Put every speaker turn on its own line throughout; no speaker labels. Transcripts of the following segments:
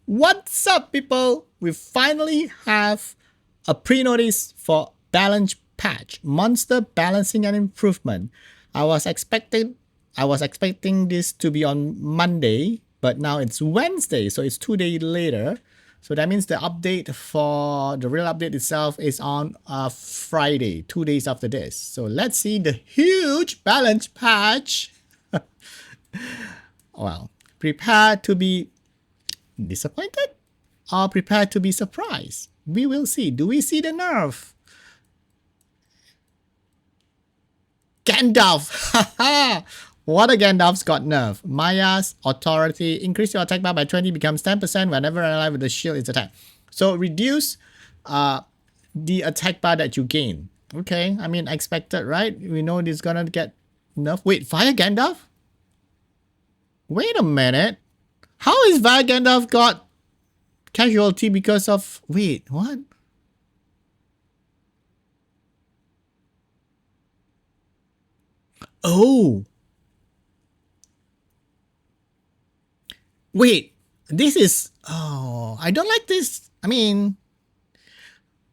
What's up, people? We finally have a pre-notice for balance patch, monster balancing and improvement. I was expecting this to be on Monday, but now it's Wednesday, so it's 2 days later. So that means the update for the real update itself is on Friday, 2 days after this. So let's see the huge balance patch. Well, prepare to be disappointed or prepared to be surprised? We will see. Do we see the nerf? Gandalf! Haha! What a Gandalf's got nerf. Maya's authority. Increase your attack bar by 20 becomes 10% whenever an ally with the shield is attacked. So reduce the attack bar that you gain. Okay, I mean expected, right? We know this is gonna get nerf. Wait, Fire Gandalf? Wait a minute. How is Fire Gandalf got casualty because of... Wait, what? Oh. Wait, this is... Oh, I don't like this. I mean,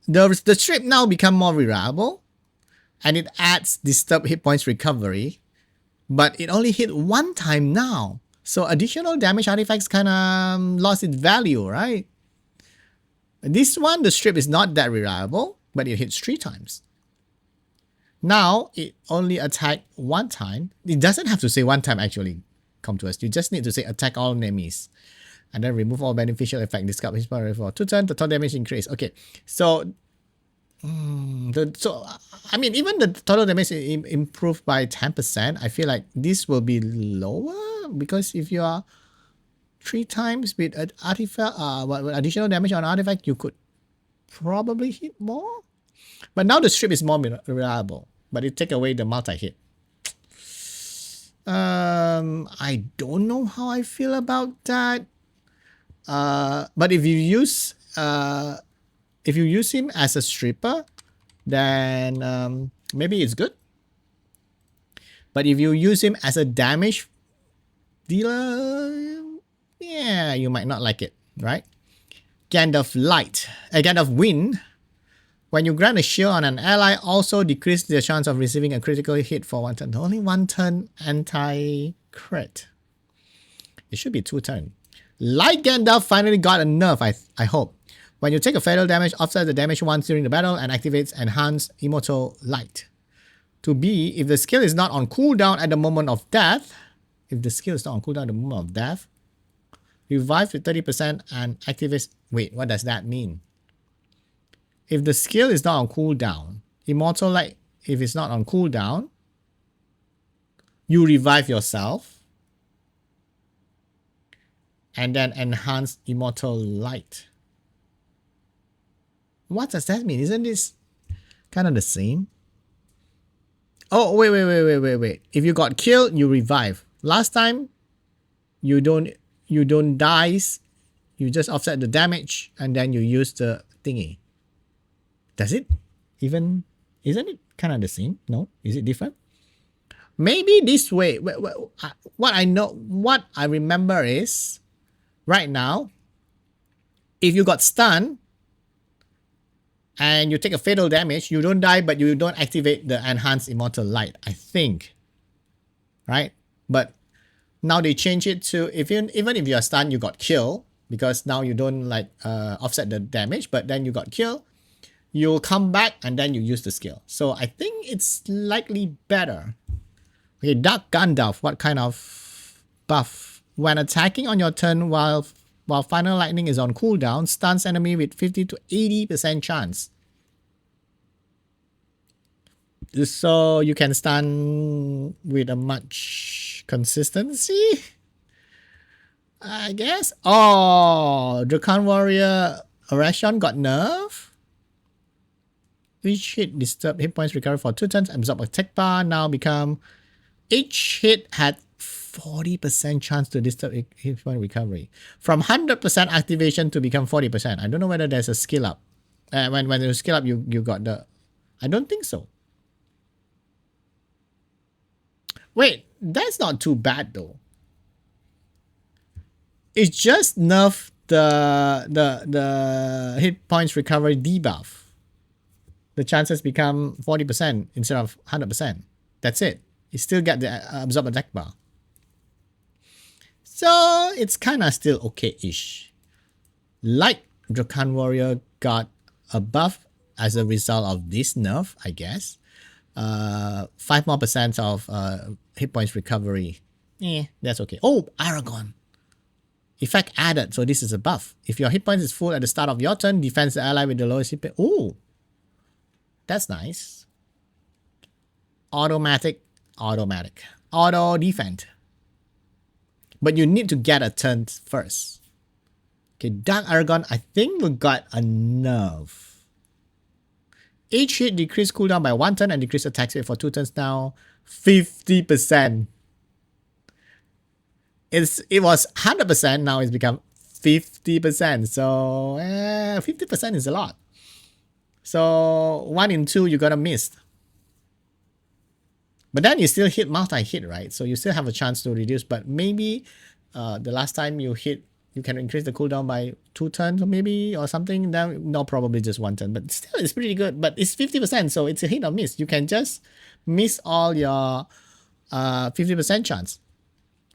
the strip now become more reliable, and it adds disturbed hit points recovery, but it only hit one time now. So additional damage artifacts kind of lost its value, right? This one, the strip is not that reliable, but it hits 3 times. Now, it only attacked 1 time. It doesn't have to say 1 time actually, come to us. You just need to say attack all enemies. And then remove all beneficial effect. Discard his power for 2 turns, the total damage increase. Okay, so... I mean, even the total damage improved by 10%. I feel like this will be lower because if you are 3 times with an artifact, with additional damage on artifact, you could probably hit more. But now the strip is more reliable, but it take away the multi-hit. I don't know how I feel about that. But if you use him as a stripper, then maybe it's good. But if you use him as a damage dealer, yeah, you might not like it, right? Gandalf Light, Gandalf Wind. When you grant a shield on an ally, also decrease the chance of receiving a critical hit for 1 turn. Only 1 turn anti-crit. It should be 2 turns. Light Gandalf finally got a nerf, I hope. When you take a fatal damage, offset the damage once during the battle and activates Enhanced Immortal Light. To be, if the skill is not on cooldown at the moment of death, revive to 30% and activates... Wait, what does that mean? If the skill is not on cooldown, Immortal Light, if it's not on cooldown, you revive yourself and then enhance Immortal Light. What does that mean? Isn't this kind of the same? Oh, wait. If you got killed, you revive. Last time, you don't die. You just offset the damage and then you use the thingy. Does it even... Isn't it kind of the same? No? Is it different? Maybe this way. What I remember is, right now, if you got stunned and you take a fatal damage, you don't die, but you don't activate the Enhanced Immortal Light, I think. Right? But now they change it to, even if you are stunned, you got killed, because now you don't like offset the damage, but then you got killed, you'll come back and then you use the skill. So I think it's likely better. Okay, Dark Gandalf, what kind of buff? When attacking on your turn while Final Lightning is on cooldown, stuns enemy with 50 to 80% chance. So you can stun with a much consistency, I guess. Oh, Drakan Warrior Arashon got nerf. Each hit disturb hit points recover for 2 turns. Absorb attack bar now become... Each hit had 40% chance to disturb hit point recovery. From 100% activation to become 40%. I don't know whether there's a skill up. When you skill up, you got the... I don't think so. Wait, that's not too bad though. It just nerfed the hit points recovery debuff. The chances become 40% instead of 100%. That's it. You still get the absorb attack bar. So it's kind of still okay-ish. Like Drakan Warrior got a buff as a result of this nerf, I guess. 5 more percent of hit points recovery. That's okay. Oh, Aragon. Effect added, so this is a buff. If your hit points is full at the start of your turn, defends the ally with the lowest hit point. Oh, that's nice. Automatic. Auto defend. But you need to get a turn first. Okay, Dark Aragon, I think we got a nerf. Each hit decrease cooldown by 1 turn and decrease attack speed for 2 turns now. 50%. It was 100%, now it's become 50%. So 50% is a lot. So 1 in 2 you're gonna miss. But then you still hit multi-hit, right? So you still have a chance to reduce, but maybe the last time you hit, you can increase the cooldown by 2 turns or maybe or something. Then no, probably just 1 turn, but still it's pretty good. But it's 50%, so it's a hit or miss. You can just miss all your 50% chance.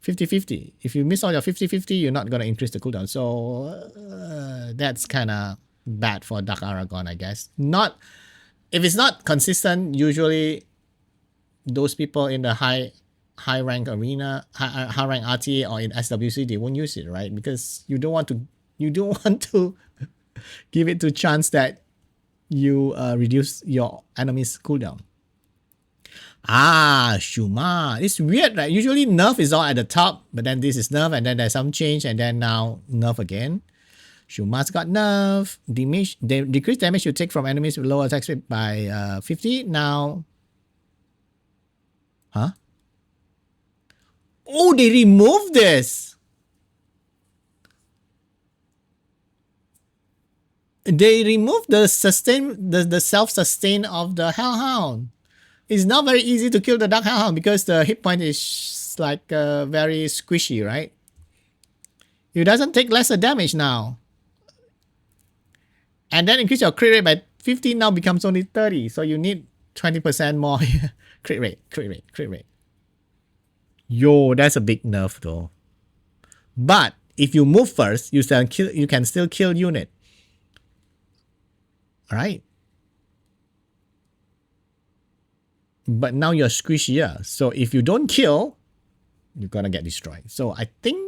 50-50. If you miss all your 50-50, you're not going to increase the cooldown. So that's kind of bad for Dark Aragon, I guess. Not if it's not consistent, usually those people in the high rank arena, high rank RTA or in SWC, they won't use it, right? Because you don't want to give it to chance that you reduce your enemy's cooldown. Shuma. It's weird, right? Usually nerf is all at the top, but then this is nerf and then there's some change and then now nerf again. Shuma's got nerf. Decrease damage you take from enemies with lower attack speed by 50. Now, huh? Oh, they removed this. They removed the self-sustain of the Hellhound. It's not very easy to kill the Dark Hellhound because the hit point is like very squishy, right? It doesn't take lesser damage now. And then increase your crit rate by 50 now becomes only 30. So you need 20% more crit rate. Yo, that's a big nerf though. But if you move first, you can still kill unit. Alright. But now you're squishier. So if you don't kill, you're gonna get destroyed. So I think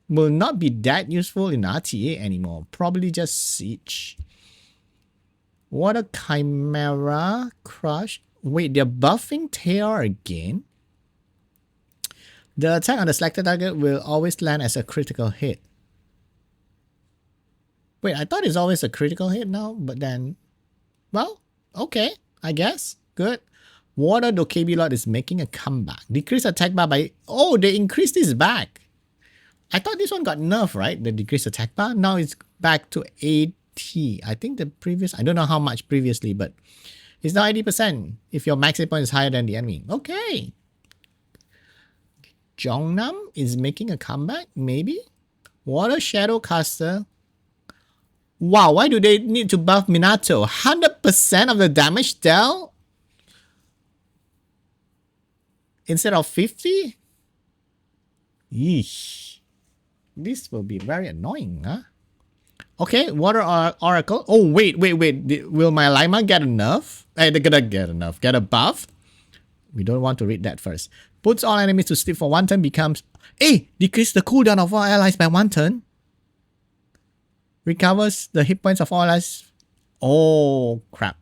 will not be that useful in RTA anymore. Probably just Siege. What a Chimera Crush. Wait, they're buffing Tear again? The attack on the selected target will always land as a critical hit. Wait, I thought it's always a critical hit now, but then... Well, okay, I guess. Good. Water Dokkaebi Lord is making a comeback. Decrease attack bar by... Oh, they increased this back. I thought this one got nerfed, right? The decreased attack bar. Now it's back to 80. I think the previous... I don't know how much previously, but... It's now 80% if your max hit point is higher than the enemy. Okay. Jongnam is making a comeback, maybe? Water Shadow Caster. Wow, why do they need to buff Minato? 100% of the damage dealt? Instead of 50? Yeesh. This will be very annoying, huh? Okay, Water Oracle. Oh, wait. Will my Lima get a nerf? They're gonna get a nerf. Get a buff? We don't want to read that first. Puts all enemies to sleep for 1 turn becomes... Hey! Decrease the cooldown of all allies by 1 turn. Recovers the hit points of all allies. Oh, crap.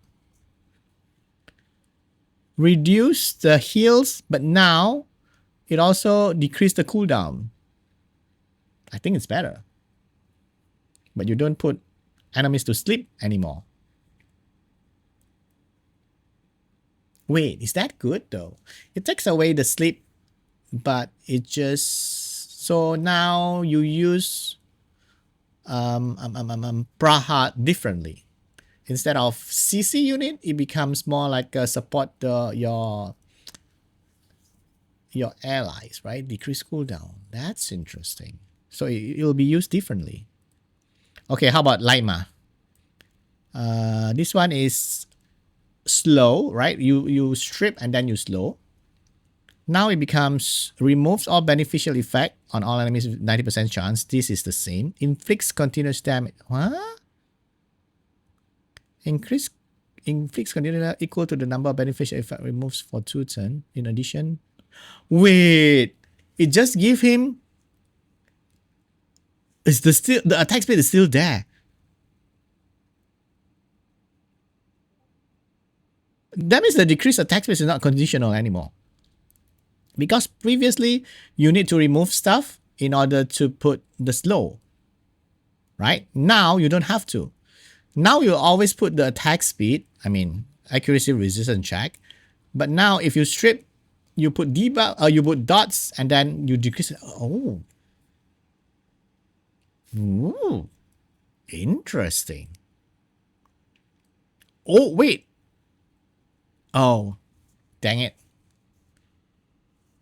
Reduce the heals, but now it also decreased the cooldown. I think it's better. But you don't put enemies to sleep anymore. Wait, is that good though? It takes away the sleep, but it just... So now you use Prahat differently. Instead of CC unit, it becomes more like support your allies, right? Decrease cooldown. That's interesting. So it will be used differently. Okay, how about Lima? This one is slow, right? You strip and then you slow. Now it becomes removes all beneficial effect on all enemies with 90% chance. This is the same. Inflicts continuous damage. What? Inflicts continuous equal to the number of beneficial effect removes for 2 turns. In addition, wait, it just give him. Is the attack speed is still there? That means the decreased attack speed is not conditional anymore. Because previously, you need to remove stuff in order to put the slow. Right? Now, you don't have to. Now, you always put the attack speed, I mean, accuracy, resistance check. But now, if you strip, you put debuff, you put dots, and then you decrease it. Oh. Ooh. Interesting. Oh, wait. Oh. Dang it.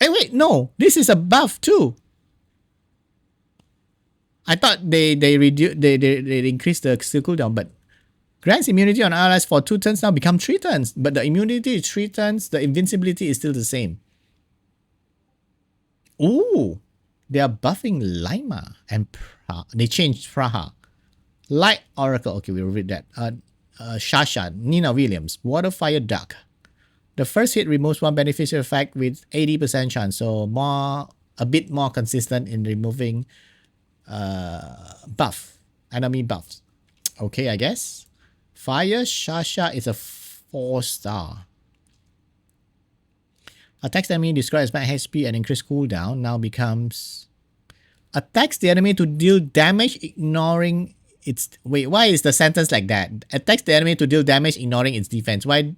Hey, wait, no. This is a buff too. I thought they increased the skill cooldown, but grants immunity on allies for 2 turns now become 3 turns. But the immunity is 3 turns. The invincibility is still the same. Ooh, they are buffing Lima and Praha. They changed Praha. Light Oracle. Okay, we'll read that. Shasha, Nina Williams, Water Fire Duck. The first hit removes 1 beneficial effect with 80% chance, so a bit more consistent in removing enemy buffs. Okay, I guess. Fire Shasha is a 4-star. Attacks the enemy, destroys max HP and increase cooldown. Now becomes attacks the enemy to deal damage ignoring its. Wait, why is the sentence like that? Attacks the enemy to deal damage ignoring its defense. Why?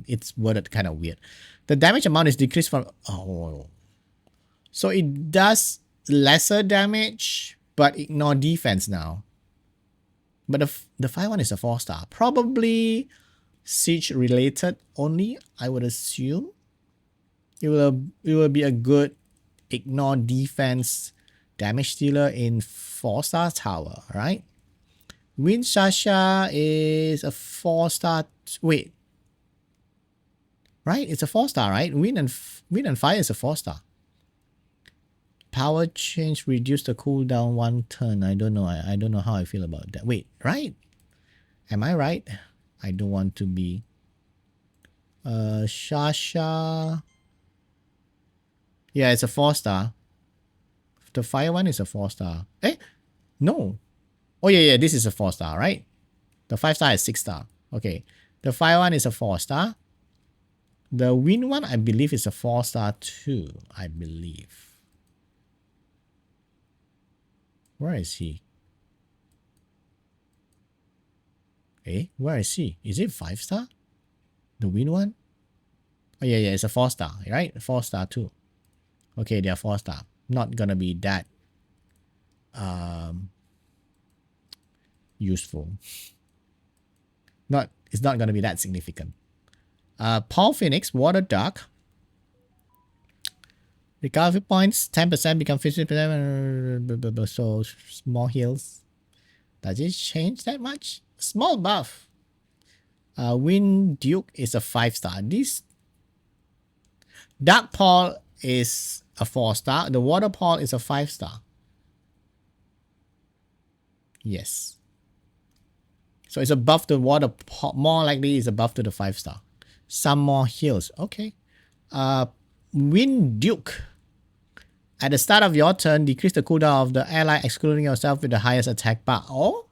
It's worded kind of weird. The damage amount is decreased from. Oh. So it does lesser damage, but ignore defense now. But the 5-1 is a 4-star. Probably siege related only, I would assume. It will be a good ignore defense damage dealer in 4-star tower, right? Wind Shasha is a 4-star. Wait. Right? It's a 4-star, right? Wind and fire is a 4-star. Power change reduce the cooldown 1 turn. I don't know. I don't know how I feel about that. Wait, right? Am I right? I don't want to be. Shasha. Yeah, it's a 4-star. The fire one is a 4-star. Eh? No. Oh yeah, this is a 4-star, right? The 5-star is 6-star. Okay. The fire one is a 4-star. The wind one, I believe, is a 4-star too. I believe. Where is he? Eh? Where is he? Is it 5-star? The wind one? Oh yeah, it's a 4-star, right? 4-star too. Okay, they are 4-star. Not gonna be that useful. It's not gonna be that significant. Paul Phoenix, Water Duck. Recovery points 10% become 50%. So small heals. Does it change that much? Small buff. Wind Duke is a 5-star. This Dark Paul is a 4-star. The Water Paul is a 5-star. Yes. So it's above the Water Paul. More likely it's above to the 5-star. Some more heals. Okay. Wind Duke. At the start of your turn, decrease the cooldown of the ally excluding yourself with the highest attack bar. Oh,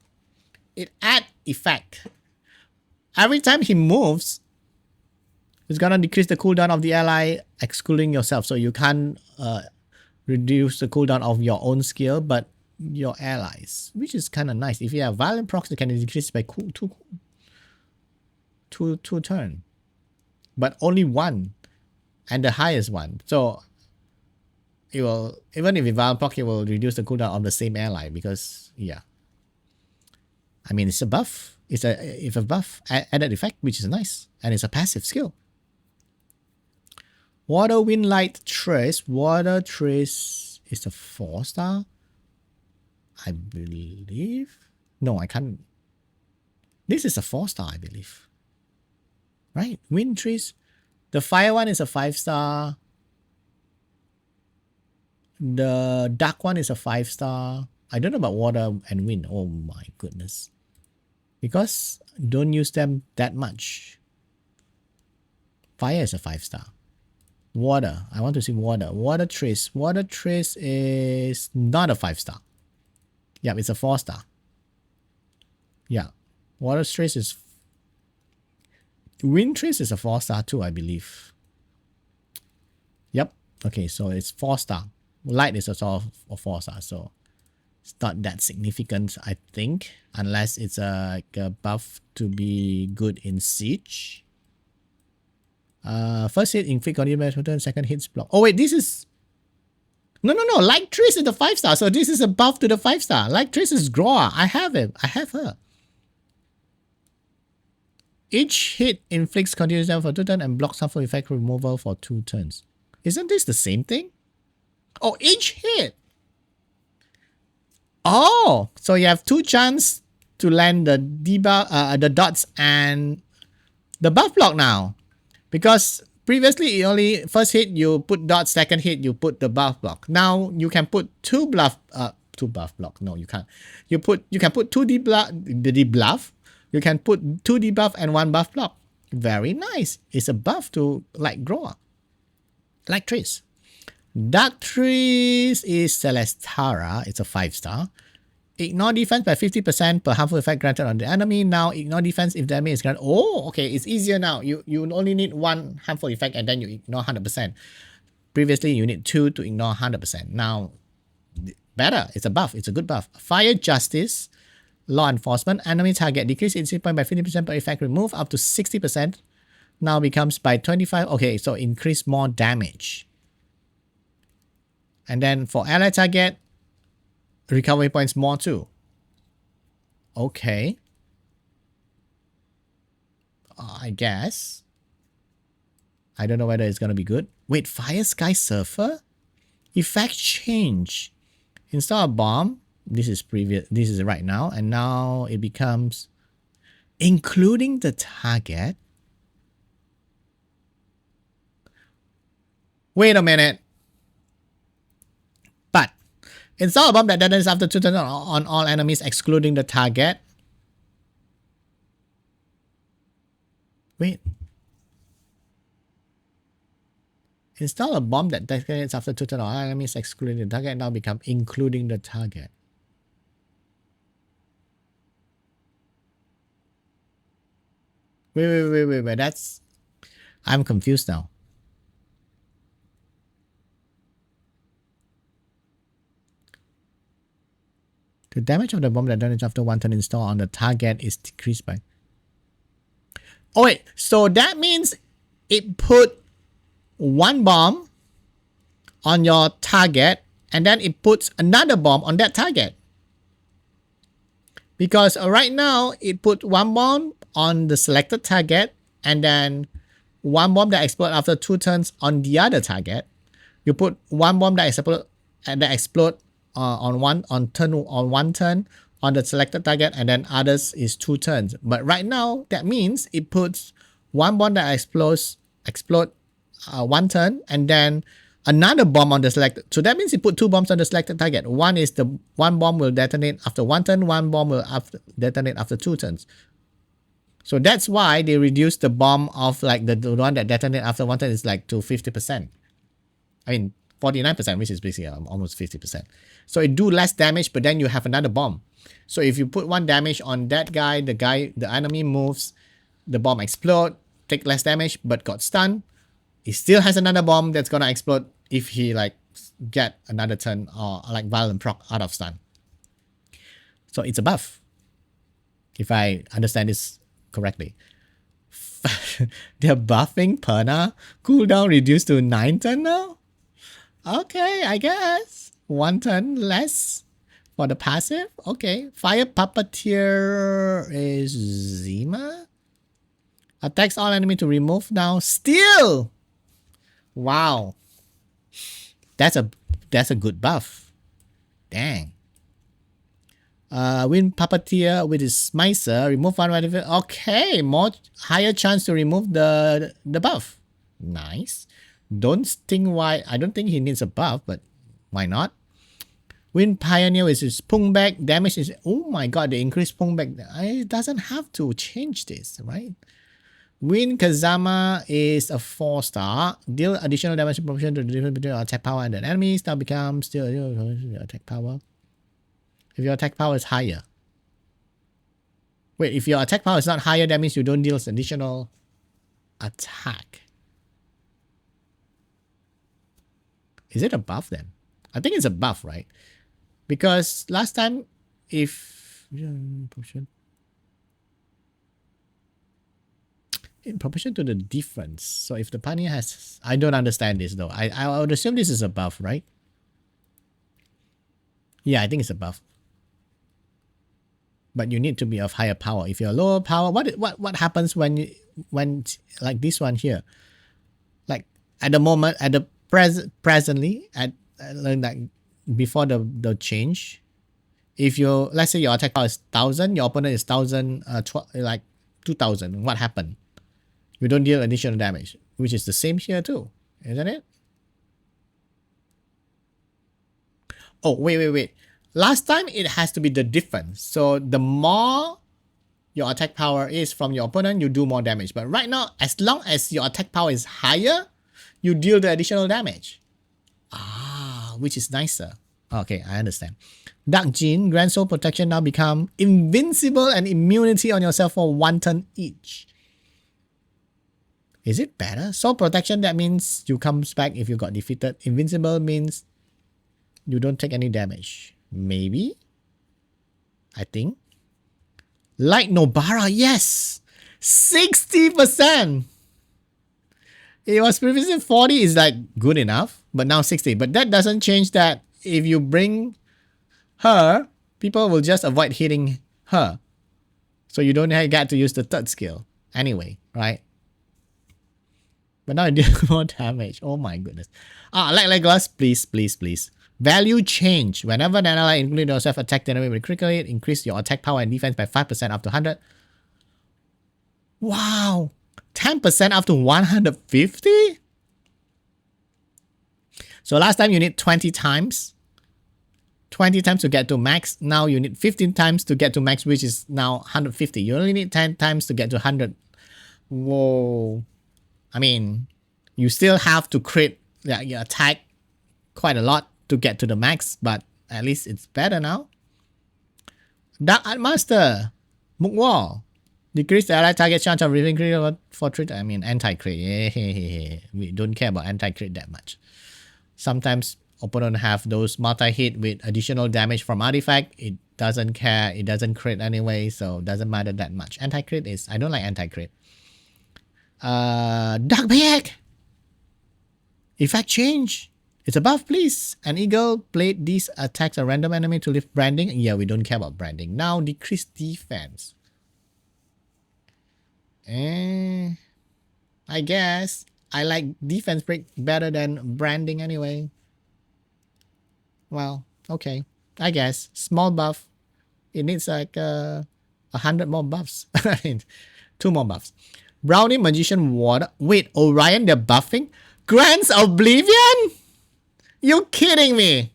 it add effect. Every time he moves, it's gonna decrease the cooldown of the ally excluding yourself. So you can't reduce the cooldown of your own skill, but your allies, which is kind of nice. If you have violent procs, it can decrease by two turn, but only one, and the highest one. So it will, even if you violent proc, it will reduce the cooldown of the same ally because yeah. I mean, it's a buff. It's a buff added effect, which is nice, and it's a passive skill. Water Wind Light Trace. Water Trace is a 4-star. I believe. No, I can't. This is a 4-star, I believe. Right? Wind trees. The fire one is a 5-star. The dark one is a 5-star. I don't know about water and wind. Oh my goodness. Because don't use them that much. Fire is a 5-star. Water. I want to see water. Water trace. Water trace is not a 5-star. Yeah, it's a 4-star. Yeah. Water trace is... Wind trace is a 4-star too, I believe. Yep. Okay, so it's 4-star. Light is also a 4-star, so it's not that significant, I think, unless it's a buff to be good in siege. First hit inflict continuous turn, second hits block. Oh wait, this is... No. Light Trace is the 5-star, so this is a buff to the 5-star. Light Trace is Groa. I have it. I have her. Each hit inflicts continuous damage for 2 turns and blocks harmful effect removal for 2 turns. Isn't this the same thing? Oh, each hit. Oh, so you have 2 chances to land the debuff, the dots and the buff block now. Because previously, only first hit you put dots, second hit you put the buff block. Now you can put two buff block. No, you can't. You can put 2 debuff. You can put 2 debuff and 1 buff block. Very nice. It's a buff to like Groa. Like Trace. Dark Trace is Celestara. It's a 5-star. Ignore defense by 50% per harmful effect granted on the enemy. Now ignore defense if damage is granted. Oh, okay. It's easier now. You only need 1 harmful effect and then you ignore 100%. Previously, you need 2 to ignore 100%. Now, better. It's a buff. It's a good buff. Fire Justice. Law Enforcement. Enemy target decrease its hit point by 50% per effect remove up to 60%. Now becomes by 25. Okay, so increase more damage. And then for ally target, recovery points more too. Okay. I guess. I don't know whether it's going to be good. Wait, Fire Sky Surfer? Effect change. Install a bomb. This is previous. This is right now. And now it becomes including the target. Wait a minute. But install a bomb that detonates after 2 turns on all enemies excluding the target. Wait. Install a bomb that detonates after 2 turns on all enemies excluding the target now become including the target. Wait. That's... I'm confused now. The damage of the bomb that detonates after 1 turn install on the target is decreased by... Oh wait, so that means it put 1 bomb on your target and then it puts another bomb on that target. Because right now it put 1 bomb on the selected target and then 1 bomb that explodes after 2 turns on the other target. You put 1 bomb that explodes on one turn on the selected target and then others is 2 turns. But right now that means it puts 1 bomb that explode 1 turn and then another bomb on the selected. So that means it put 2 bombs on the selected target. One is the 1 bomb will detonate after 1 turn, 1 bomb will detonate after 2 turns. So that's why they reduced the bomb of like the one that detonate after 1 turn is like to 50%. I mean 49%, which is basically almost 50%. So it do less damage, but then you have another bomb. So if you put 1 damage on that guy, the enemy moves, the bomb explode, take less damage, but got stunned. He still has another bomb that's gonna explode if he like get another turn or like violent proc out of stun. So it's a buff, if I understand this correctly. They're buffing Perna. Cooldown reduced to 9 turn now? Okay, I guess. 1 turn less for the passive. Okay. Fire Puppeteer is Zima. Attacks all enemy to remove now. Still! Wow. That's a good buff. Dang. Wind Puppeteer with his Smicer, remove one right. Okay, more higher chance to remove the buff. Nice. Don't think why. I don't think he needs a buff, but why not? Wind Pioneer is his Pung back. Damage is, oh my god, the increased Pung back. It doesn't have to change this, right? Wind Kazama is a 4-star. Deal additional damage proportion to the difference between your attack power and the enemies. Now becomes still your attack power. If your attack power is higher. Wait, if your attack power is not higher, that means you don't deal additional attack. Is it a buff then? I think it's a buff, right? Because last time, if in proportion to the difference. So if the pioneer has, I don't understand this though. I would assume this is a buff, right? Yeah, I think it's a buff. But you need to be of higher power. If you're lower power, what happens when like this one here? Like at the moment, at the presently at like before the change, if you, let's say your attack power is 1000, your opponent is 1000, like 2000, what happened? You don't deal additional damage, which is the same here too, isn't it? Oh, wait. Last time it has to be the difference. So the more your attack power is from your opponent, you do more damage. But right now, as long as your attack power is higher, you deal the additional damage. Which is nicer. Okay, I understand. Dark Gene, Grand Soul Protection now become invincible and immunity on yourself for 1 turn each. Is it better? Soul Protection, that means you comes back if you got defeated. Invincible means you don't take any damage. Maybe? I think. Light Nobara, yes! 60%! It was previously 40 is like good enough, but now 60. But that doesn't change that if you bring her, people will just avoid hitting her. So you don't get to use the third skill anyway, right? But now I deal more damage. Oh my goodness. Like Legolas, please. Value change. Whenever an ally, including yourself, attack the enemy with a critical hit, increase your attack power and defense by 5% up to 100. Wow. 10% up to 150? So last time you need 20 times. 20 times to get to max. Now you need 15 times to get to max, which is now 150. You only need 10 times to get to 100. Whoa. I mean, you still have to crit your attack quite a lot to get to the max, but at least it's better now. Dark Art Master. Mugwall. Decrease the ally target chance of revealing critical for crit. I mean, anti-crit. Yeah. We don't care about anti-crit that much. Sometimes opponent have those multi-hit with additional damage from artifact. It doesn't care. It doesn't crit anyway, so doesn't matter that much. Anti-crit is, I don't like anti-crit. Dark Bayek. Effect change. It's a buff, please. An eagle blade. These attacks a random enemy to lift branding. Yeah, we don't care about branding. Now decrease defense. I guess I like defense break better than branding anyway. Well, okay. I guess small buff. It needs like 100 more buffs. I mean, 2 more buffs. Brownie Magician Water. Wait, Orion, they're buffing? Grants Oblivion? You kidding me?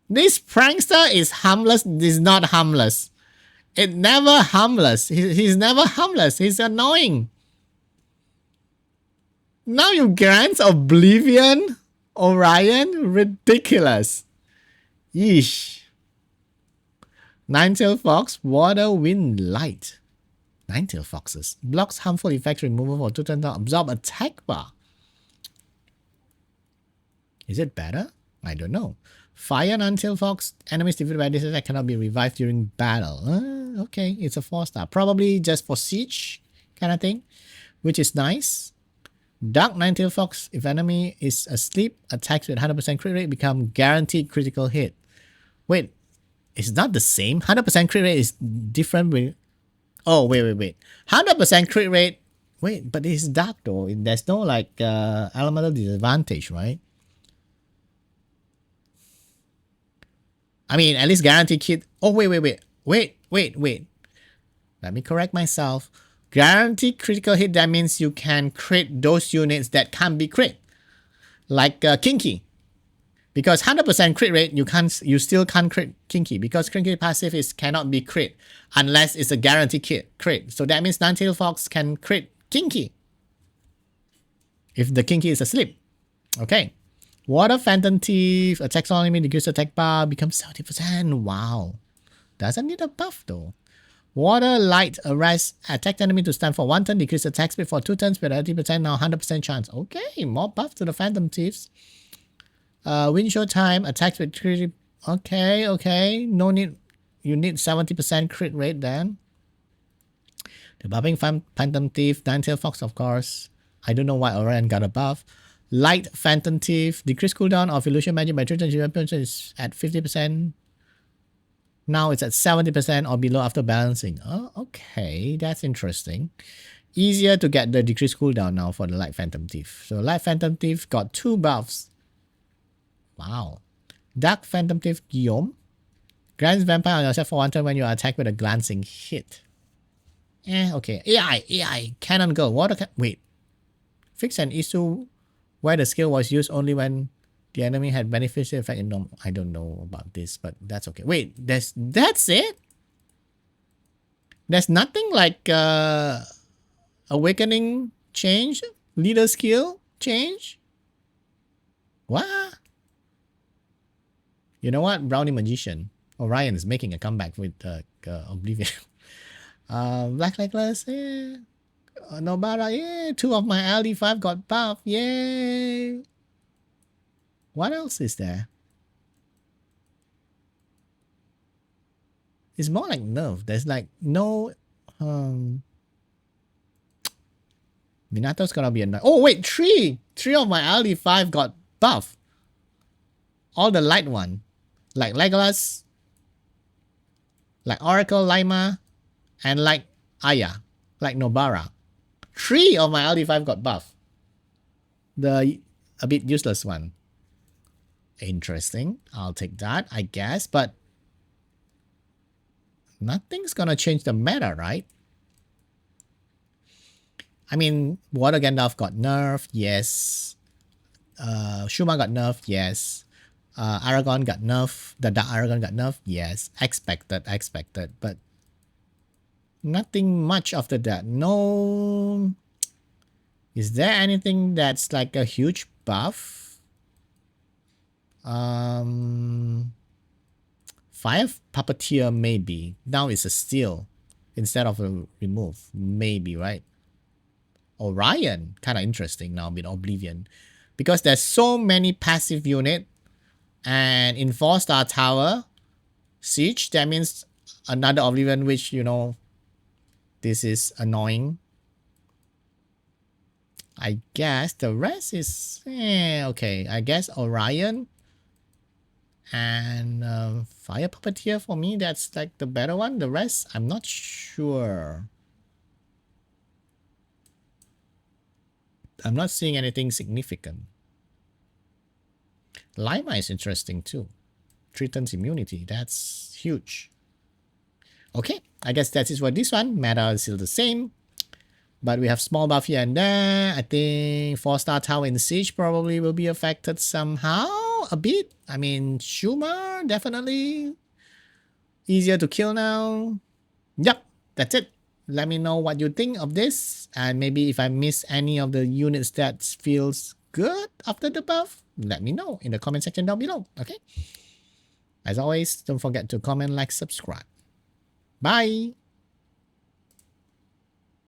This prankster is harmless. This is not harmless. It never harmless. He's never harmless. He's annoying. Now you grant Oblivion? Orion? Ridiculous. Yeesh. Ninetail Fox. Water, Wind, Light. Ninetail Foxes. Blocks harmful effects removal for 2 turns. Absorb attack bar. Is it better? I don't know. Fire Ninetail Fox. Enemies defeated by this attack cannot be revived during battle. Okay, it's a 4-star. Probably just for siege kind of thing, which is nice. Dark Ninetail Fox. If enemy is asleep, attacks with 100% crit rate become guaranteed critical hit. Wait, it's not the same? 100% crit rate is different with... Oh, wait. 100% crit rate... Wait, but it's dark though. There's no like elemental disadvantage, right? I mean, at least guarantee kit. Oh, wait. Let me correct myself. Guaranteed critical hit, that means you can crit those units that can't be crit. Like Kinky. Because 100% crit rate, you still can't crit Kinky. Because Kinky passive cannot be crit unless it's a guaranteed crit. So that means Nine-Tailed Fox can crit Kinky. If the Kinky is asleep. Okay. Water Phantom Thief, attacks on enemy, decrease attack bar, becomes 70%. Wow. Doesn't need a buff though. Water Light Arrest, attack enemy to stand for 1 turn, decrease attack speed for 2 turns with 80%, now 100% chance. Okay, more buff to the Phantom Thieves. Windshow Time, attacks with 3. Okay. No need, you need 70% crit rate then. The buffing Phantom Thief, Nine-Tailed Fox, of course. I don't know why Orion got a buff. Light Phantom Thief, decrease cooldown of illusion magic by 3 turns, weapons is at 50%. Now it's at 70% or below after balancing. Oh, okay, that's interesting. Easier to get the decreased cooldown now for the Light Phantom Thief. So Light Phantom Thief got 2 buffs. Wow. Dark Phantom Thief Guillaume. Grants Vampire on yourself for 1 turn when you attack with a glancing hit. Okay. AI. Cannon Girl. Wait. Fix an issue where the skill was used only when the enemy had beneficial effect in normal. I don't know about this, but that's okay. Wait, that's it? There's nothing like awakening change? Leader skill change? What? You know what? Brownie Magician. Orion is making a comeback with Oblivion. Black Necklace, Nobara, 2 of my LD5 got buff, yay! What else is there? It's more like nerf. There's like no Minato's gonna be a oh wait, 3 of my LD5 got buff. All the light one. Like Legolas, like Oracle, Lima, and like Aya, like Nobara. 3 of my LD5 got buff. The a bit useless one. Interesting. I'll take that, I guess, but nothing's gonna change the meta, right? I mean, Water Gandalf got nerfed, yes. Shuma got nerfed, yes. Aragorn got nerfed. The Dark Aragorn got nerfed, yes. Expected, but nothing much after that. No. Is there anything that's like a huge buff? Fire Puppeteer, maybe. Now it's a steal instead of a remove. Maybe, right? Orion, kind of interesting now with Oblivion. Because there's so many passive unit. And in 4-star tower, Siege, that means another Oblivion, which, you know, this is annoying. I guess the rest is, okay. I guess Orion and Fire Puppeteer for me, that's like the better one. The rest, I'm not sure. I'm not seeing anything significant. Lima is interesting too. 3 turns immunity, that's huge. Okay, I guess that is for this one. Meta is still the same. But we have small buff here and there. I think 4-star tower in Siege probably will be affected somehow. A bit. I mean, Shuma, definitely. Easier to kill now. Yep, that's it. Let me know what you think of this. And maybe if I miss any of the units that feels good after the buff, let me know in the comment section down below. Okay? As always, don't forget to comment, like, subscribe. Bye!